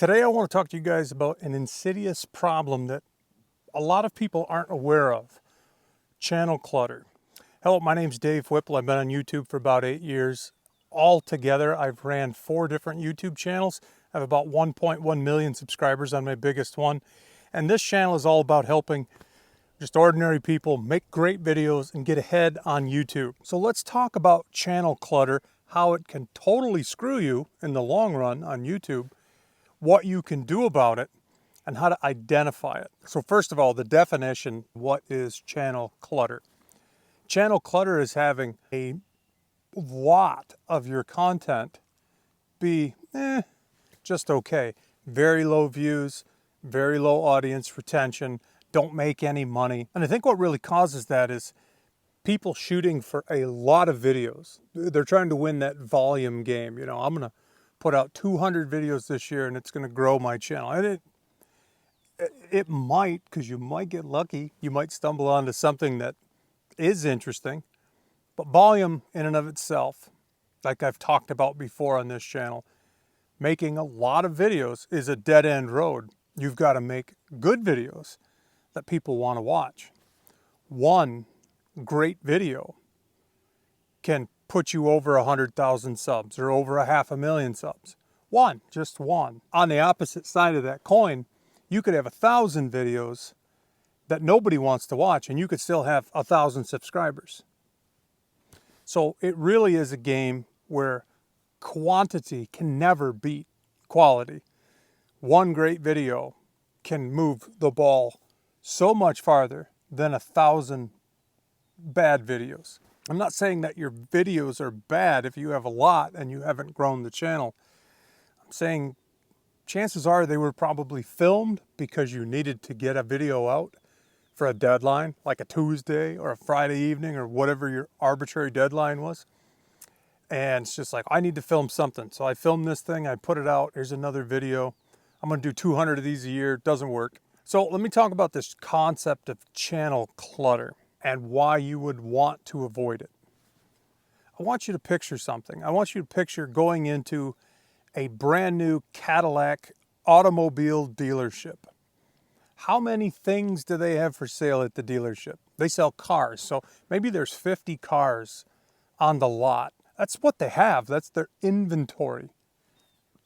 Today I want to talk to you guys about an insidious problem that a lot of people aren't aware of: channel clutter. Hello, my name's Dave Whipple. I've been on YouTube for about 8 years. Altogether, I've ran 4 different YouTube channels. I have about 1.1 million subscribers on my biggest one. And this channel is all about helping just ordinary people make great videos and get ahead on YouTube. So let's talk about channel clutter, how it can totally screw you in the long run on YouTube, what you can do about it, and how to identify it. So first of all, the definition: what is channel clutter? Channel clutter is having a lot of your content be just okay. Very low views, very low audience retention, don't make any money. And I think what really causes that is people shooting for a lot of videos. They're trying to win that volume game. You know, I'm going to put out 200 videos this year and it's going to grow my channel. And it might, because you might get lucky. You might stumble onto something that is interesting. But volume in and of itself, like I've talked about before on this channel, making a lot of videos is a dead-end road. You've got to make good videos that people want to watch. One great video can put you over 100,000 subs or over 500,000 subs. One, just one. On the opposite side of that coin, you could have 1,000 videos that nobody wants to watch and you could still have 1,000 subscribers. So it really is a game where quantity can never beat quality. One great video can move the ball so much farther than 1,000 bad videos. I'm not saying that your videos are bad if you have a lot and you haven't grown the channel. I'm saying chances are they were probably filmed because you needed to get a video out for a deadline, like a Tuesday or a Friday evening or whatever your arbitrary deadline was. And it's just like, I need to film something. So I filmed this thing, I put it out, here's another video. I'm gonna do 200 of these a year, it doesn't work. So let me talk about this concept of channel clutter and why you would want to avoid it. I want you to picture something. I want you to picture going into a brand new Cadillac automobile dealership. How many things do they have for sale at the dealership? They sell cars, so maybe there's 50 cars on the lot. That's what they have, that's their inventory.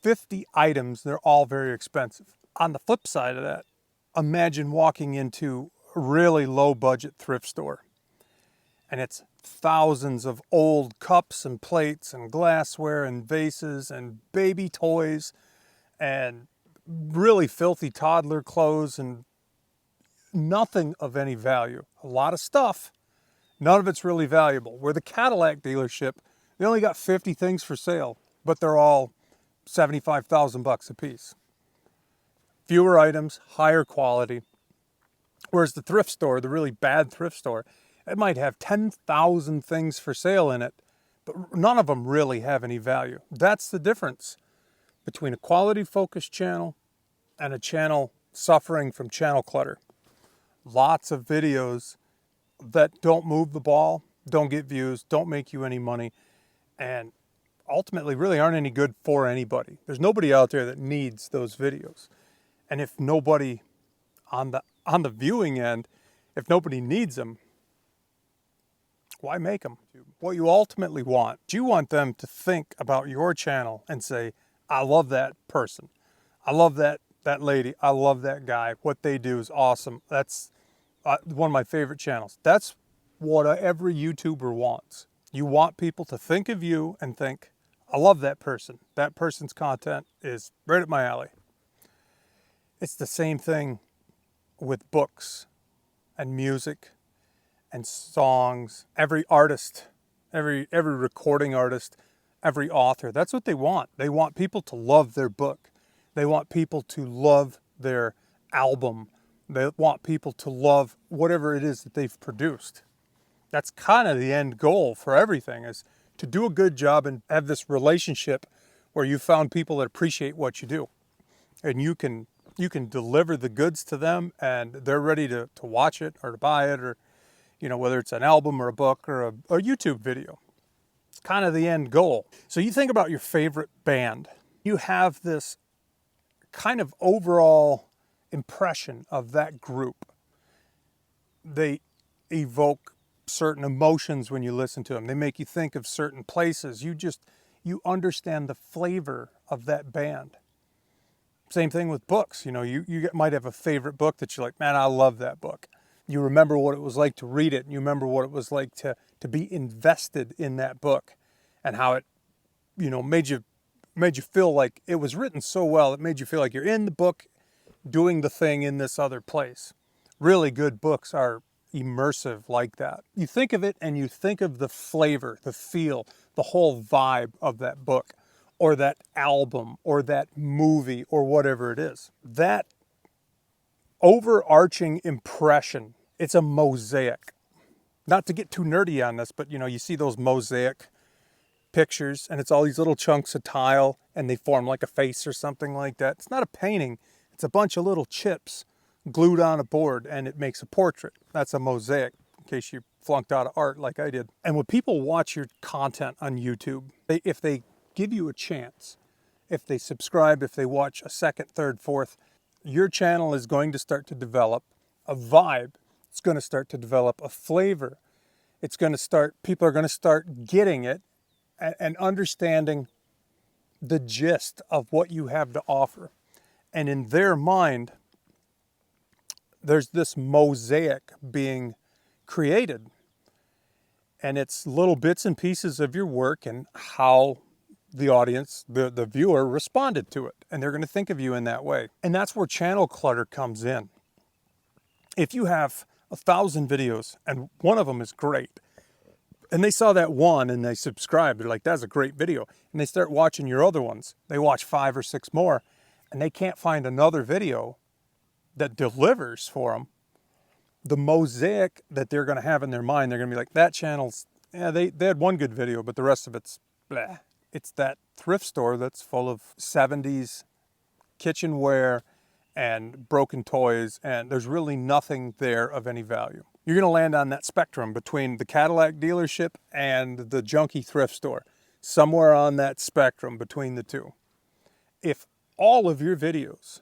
50 items, they're all very expensive. On the flip side of that, imagine walking into a really low budget thrift store and it's thousands of old cups and plates and glassware and vases and baby toys and really filthy toddler clothes and nothing of any value. A lot of stuff, none of it's really valuable. Where the Cadillac dealership, they only got 50 things for sale, but they're all 75,000 bucks a piece. Fewer items, higher quality. Whereas the thrift store, the really bad thrift store, it might have 10,000 things for sale in it, but none of them really have any value. That's the difference between a quality-focused channel and a channel suffering from channel clutter. Lots of videos that don't move the ball, don't get views, don't make you any money, and ultimately really aren't any good for anybody. There's nobody out there that needs those videos. And if nobody on the viewing end, if nobody needs them, why make them? What you ultimately want, you want them to think about your channel and say, I love that person. I love that lady. I love that guy. What they do is awesome. That's one of my favorite channels. That's what every YouTuber wants. You want people to think of you and think, I love that person. That person's content is right up my alley. It's the same thing with books and music and songs. Every artist, every recording artist, every author, that's what they want. They want people to love their book. They want people to love their album. They want people to love whatever it is that they've produced. That's kind of the end goal for everything, is to do a good job and have this relationship where you found people that appreciate what you do. And you can deliver the goods to them and they're ready to watch it or to buy it, or, you know, whether it's an album or a book or a YouTube video. It's kind of the end goal. So you think about your favorite band. You have this kind of overall impression of that group. They evoke certain emotions when you listen to them. They make you think of certain places. You understand the flavor of that band. Same thing with books. You might have a favorite book that you're like, man, I love that book. You remember what it was like to read it, and you remember what it was like to be invested in that book, and how it, made you feel like it was written so well. It made you feel like you're in the book doing the thing in this other place. Really good books are immersive like that. You think of it and you think of the flavor, the feel, the whole vibe of that book or that album or that movie or whatever it is. That overarching impression, it's a mosaic. Not to get too nerdy on this, but you see those mosaic pictures and it's all these little chunks of tile and they form like a face or something like that. It's not a painting, it's a bunch of little chips glued on a board and it makes a portrait. That's a mosaic, in case you flunked out of art like I did. And when people watch your content on YouTube, if they give you a chance, if they subscribe, if they watch a second, third, fourth, your channel is going to start to develop a vibe. It's going to start to develop a flavor. People are going to start getting it and understanding the gist of what you have to offer. And in their mind, there's this mosaic being created. And it's little bits and pieces of your work and how the audience, the viewer, responded to it. And they're going to think of you in that way. And that's where channel clutter comes in. If you have 1,000 videos and one of them is great, and they saw that one and they subscribed, they're like, that's a great video. And they start watching your other ones. They watch 5 or 6 more, and they can't find another video that delivers for them. The mosaic that they're going to have in their mind, they're going to be like, that channel's, yeah, they had one good video, but the rest of it's blah. It's that thrift store that's full of 70s kitchenware and broken toys, and there's really nothing there of any value. You're going to land on that spectrum between the Cadillac dealership and the junky thrift store. Somewhere on that spectrum between the two. If all of your videos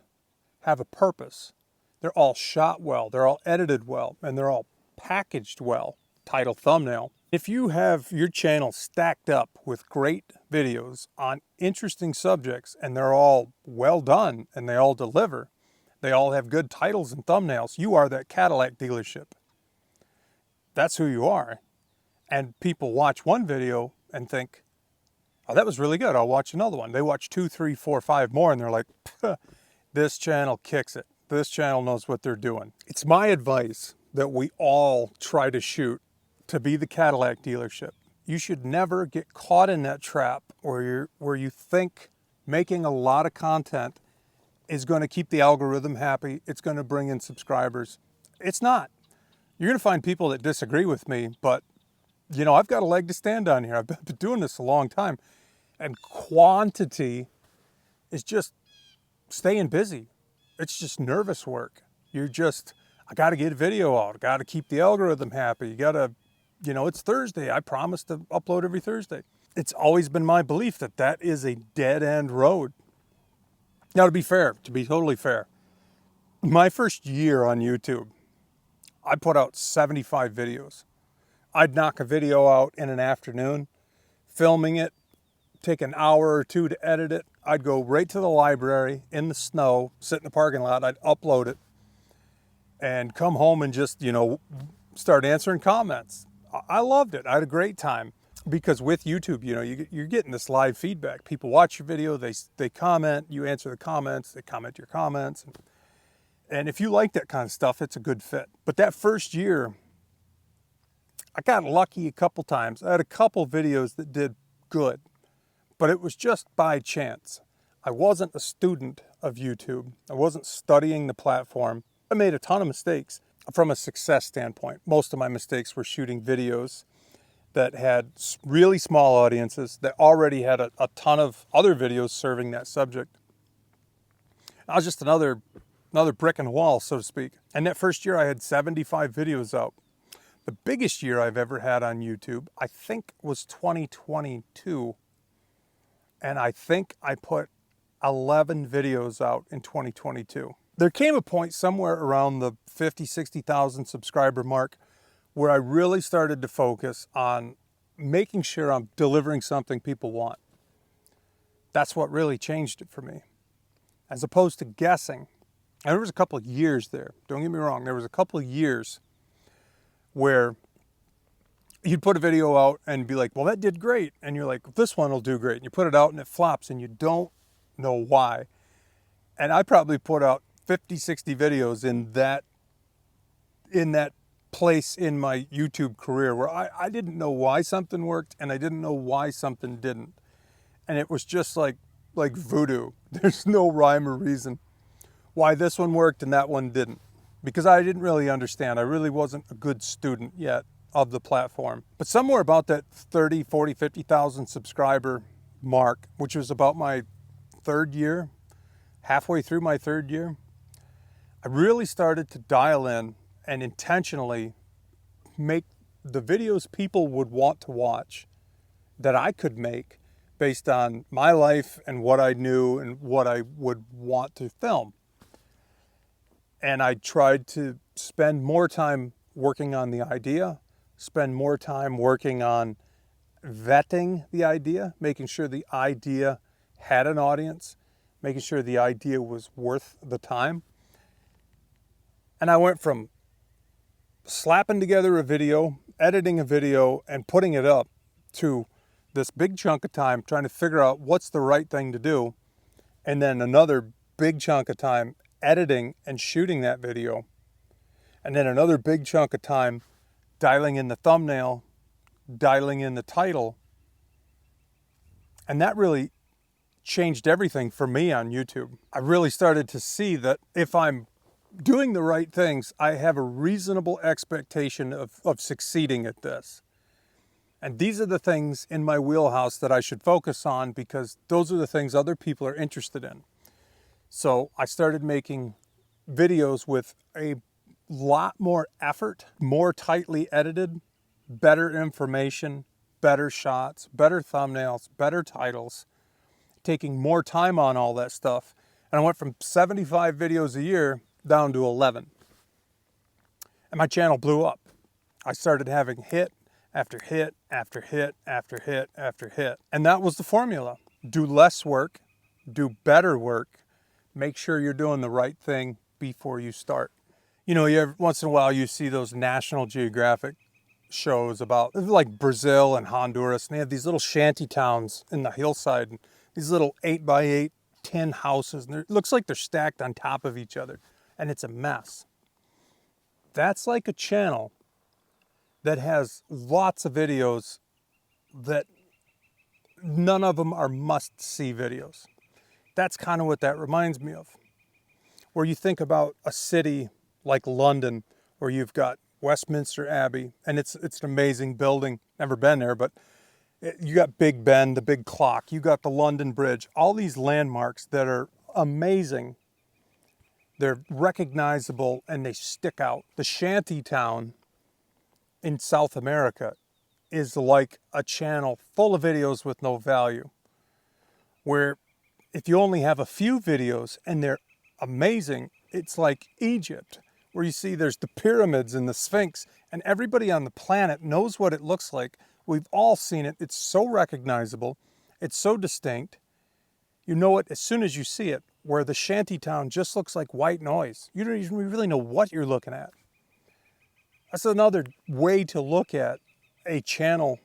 have a purpose, they're all shot well, they're all edited well, and they're all packaged well, title, thumbnail. If you have your channel stacked up with great videos on interesting subjects and they're all well done and they all deliver, they all have good titles and thumbnails, you are that Cadillac dealership. That's who you are. And people watch one video and think, oh, that was really good, I'll watch another one. They watch 2, 3, 4, 5 more and they're like, this channel kicks it. This channel knows what they're doing. It's my advice that we all try to shoot to be the Cadillac dealership. You should never get caught in that trap where you think making a lot of content is going to keep the algorithm happy. It's going to bring in subscribers. It's not. You're going to find people that disagree with me, but I've got a leg to stand on here. I've been doing this a long time. And quantity is just staying busy. It's just nervous work. I got to get a video out. I got to keep the algorithm happy. You got to, it's Thursday. I promise to upload every Thursday. It's always been my belief that is a dead end road. Now, to be totally fair, my first year on YouTube, I put out 75 videos. I'd knock a video out in an afternoon, filming it, take an hour or two to edit it. I'd go right to the library in the snow, sit in the parking lot, I'd upload it, and come home and just, start answering comments. I loved it. I had a great time because with YouTube, you're getting this live feedback. People watch your video, they comment, you answer the comments, they comment your comments. And if you like that kind of stuff, it's a good fit. But that first year, I got lucky a couple times. I had a couple videos that did good, but it was just by chance. I wasn't a student of YouTube. I wasn't studying the platform. I made a ton of mistakes from a success standpoint. Most of my mistakes were shooting videos that had really small audiences that already had a ton of other videos serving that subject. I was just another brick in the wall, so to speak. And that first year I had 75 videos out. The biggest year I've ever had on YouTube, I think, was 2022. And I think I put 11 videos out in 2022. There came a point somewhere around the 50, 60,000 subscriber mark where I really started to focus on making sure I'm delivering something people want. That's what really changed it for me. As opposed to guessing. And there was a couple of years there. Don't get me wrong. There was a couple of years where you'd put a video out and be like, well, that did great. And you're like, this one will do great. And you put it out and it flops and you don't know why. And I probably put out 50, 60 videos in that place in my YouTube career where I didn't know why something worked and I didn't know why something didn't. And it was just like voodoo. There's no rhyme or reason why this one worked and that one didn't. Because I didn't really understand. I really wasn't a good student yet of the platform. But somewhere about that 30, 40, 50,000 subscriber mark, which was about my third year, halfway through my third year, I really started to dial in and intentionally make the videos people would want to watch that I could make based on my life and what I knew and what I would want to film. And I tried to spend more time working on the idea, spend more time working on vetting the idea, making sure the idea had an audience, making sure the idea was worth the time. And I went from slapping together a video, editing a video, and putting it up to this big chunk of time trying to figure out what's the right thing to do, and then another big chunk of time editing and shooting that video, and then another big chunk of time dialing in the thumbnail, dialing in the title. And that really changed everything for me on YouTube. I really started to see that if I'm doing the right things, I have a reasonable expectation of succeeding at this. And these are the things in my wheelhouse that I should focus on because those are the things other people are interested in. So I started making videos with a lot more effort, more tightly edited, better information, better shots, better thumbnails, better titles, taking more time on all that stuff. And I went from 75 videos a year down to 11. And my channel blew up. I started having hit after hit after hit after hit after hit. And that was the formula. Do less work, do better work, make sure you're doing the right thing before you start. You know, once in a while you see those National Geographic shows about like Brazil and Honduras, and they have these little shanty towns in the hillside, and these little 8x8 tin houses, and it looks like they're stacked on top of each other, and it's a mess. That's like a channel that has lots of videos that none of them are must-see videos. That's kind of what that reminds me of. Where you think about a city like London, where you've got Westminster Abbey, and it's an amazing building. Never been there, but you got Big Ben, the big clock. You got the London Bridge. All these landmarks that are amazing. They're recognizable and they stick out. The shanty town in South America is like a channel full of videos with no value. Where if you only have a few videos and they're amazing, it's like Egypt, where you see there's the pyramids and the Sphinx, and everybody on the planet knows what it looks like. We've all seen it. It's so recognizable. It's so distinct. You know it as soon as you see it, where the shanty town just looks like white noise. You don't even really know what you're looking at. That's another way to look at a channel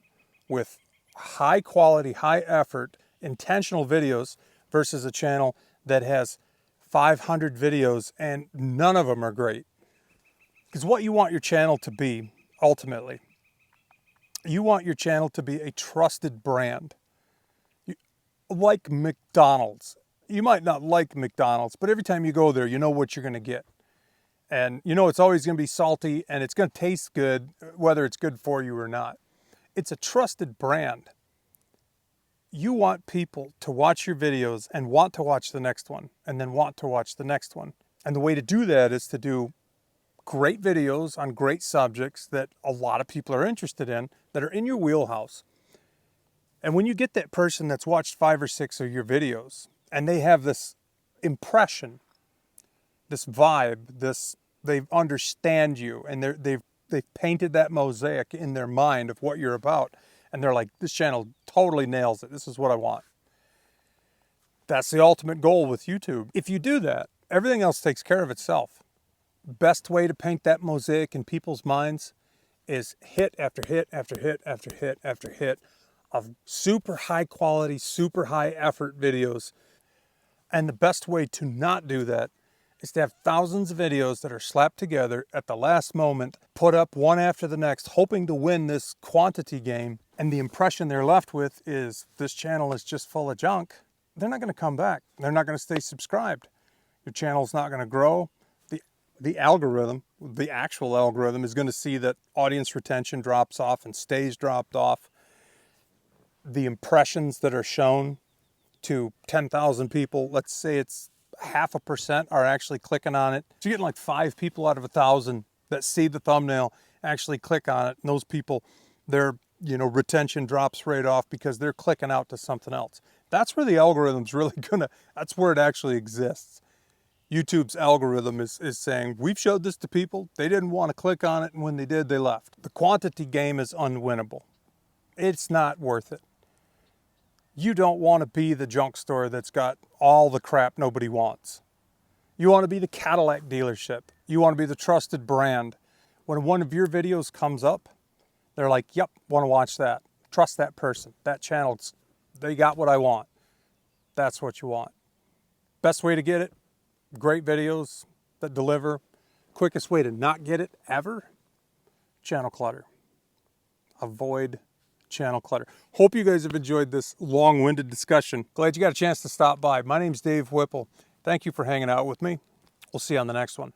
with high quality, high effort, intentional videos versus a channel that has 500 videos and none of them are great. Because what you want your channel to be, ultimately, you want your channel to be a trusted brand. Like McDonald's. You might not like McDonald's, but every time you go there, you know what you're going to get. And you know it's always going to be salty and it's going to taste good, whether it's good for you or not. It's a trusted brand. You want people to watch your videos and want to watch the next one, and then want to watch the next one. And the way to do that is to do great videos on great subjects that a lot of people are interested in, that are in your wheelhouse. And when you get that person that's watched 5 or 6 of your videos, and they have this impression, this vibe, they understand you, and they've painted that mosaic in their mind of what you're about, and they're like, this channel totally nails it. This is what I want. That's the ultimate goal with YouTube. If you do that, everything else takes care of itself. Best way to paint that mosaic in people's minds is hit after hit after hit after hit after hit of super high quality, super high effort videos. And the best way to not do that is to have thousands of videos that are slapped together at the last moment, put up one after the next, hoping to win this quantity game. And the impression they're left with is this channel is just full of junk. They're not going to come back. They're not going to stay subscribed. Your channel's not going to grow. The algorithm, the actual algorithm, is going to see that audience retention drops off and stays dropped off. The impressions that are shown to 10,000 people, let's say it's 0.5% are actually clicking on it. So you're getting like 5 people out of 1,000 that see the thumbnail actually click on it. And those people, their retention drops right off because they're clicking out to something else. That's where the algorithm's really that's where it actually exists. YouTube's algorithm is saying, we've showed this to people, they didn't want to click on it, and when they did, they left. The quantity game is unwinnable. It's not worth it. You don't want to be the junk store that's got all the crap nobody wants. You want to be the Cadillac dealership. You want to be the trusted brand. When one of your videos comes up, they're like, yep, want to watch that. Trust that person. That channel, they got what I want. That's what you want. Best way to get it, great videos that deliver. Quickest way to not get it ever, channel clutter. Avoid channel clutter. Hope you guys have enjoyed this long-winded discussion. Glad you got a chance to stop by. My name's Dave Whipple. Thank you for hanging out with me. We'll see you on the next one.